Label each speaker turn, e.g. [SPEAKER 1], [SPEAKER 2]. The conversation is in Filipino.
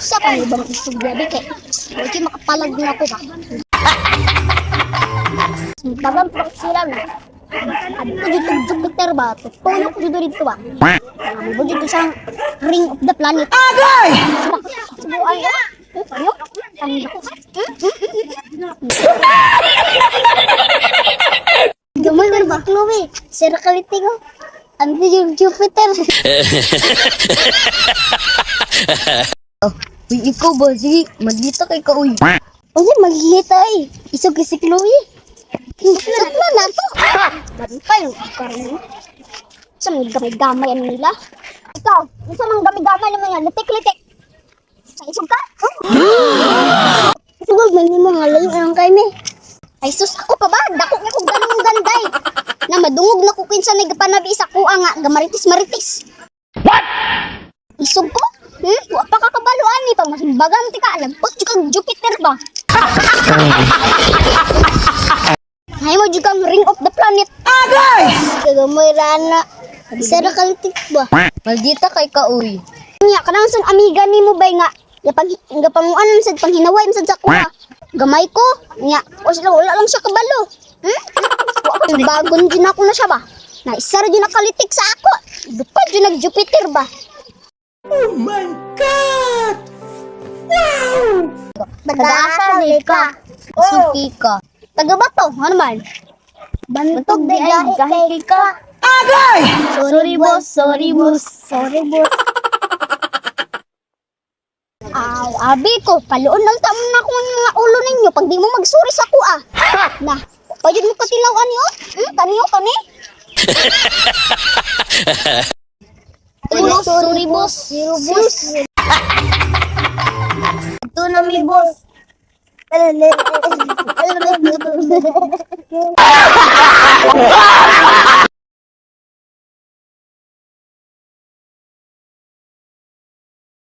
[SPEAKER 1] Sa pang ibang isugyabi kay wala makapalag na ko ba. Tagang sila na. Adto dito Jupiter ba? Tulok dito dito ba? Mo dito sa ring of the planet. Agay! Subuan ko. Ayo. Gamay ba Chloe? Sira kaliti ko. Ando yung Jupiter.
[SPEAKER 2] Uy, ikaw ba? Sige, magdita kay ka, uy.
[SPEAKER 1] Uy, maghihita eh. Isog si Chloe. Saan na nato? Bantay, karin. Sa mga gamay-gamay ano nila? Ikaw, sa mga gamay-gamay naman yan, litik-litik. Sa isog ka? Isog, may mo nga layo ang kay me. Ay sus, ako pa ba? Dako nga kong ganong ganday. Na madungog na kukinsa na gapanabi sa kuha nga, gamaritis-maritis. What? Isog ko? Wa pa kakabaluan ni, pag masimbagan ti ka, lagpot kang Jupiter ba? Ay mo juga ring of the planet. Agay! Kagamoy rana. Isa na kalitik ba?
[SPEAKER 2] Maldita kay ka, uy.
[SPEAKER 1] Nya kanang sang amiga nimo bay nga gapanguan sad panghinaway sad sa kuha. Gamay ko. Nya o sila wala lang siya kabalo. Bagon din ako na siya ba? Na isa ra din nakalitik sa ako. Dupad din nag Jupiter ba?
[SPEAKER 3] Oh my God! Wow!
[SPEAKER 1] Taga-asa di ka.
[SPEAKER 2] Suki ka.
[SPEAKER 1] Taga bato, ano man? Bantog di ay kahit ka.
[SPEAKER 3] Agay!
[SPEAKER 2] Sorry, boss. Sorry, boss.
[SPEAKER 1] Sorry, boss. Ay, abi ko, paluon lang tamo na akong mga ulo ninyo pag di mo magsuri sa kuha. Na, pwede mo patilawan yun? Kaniyo, kani?
[SPEAKER 2] Boss, sorry, boss.
[SPEAKER 1] Boss.
[SPEAKER 2] Ito na mi, boss.
[SPEAKER 1] Ah!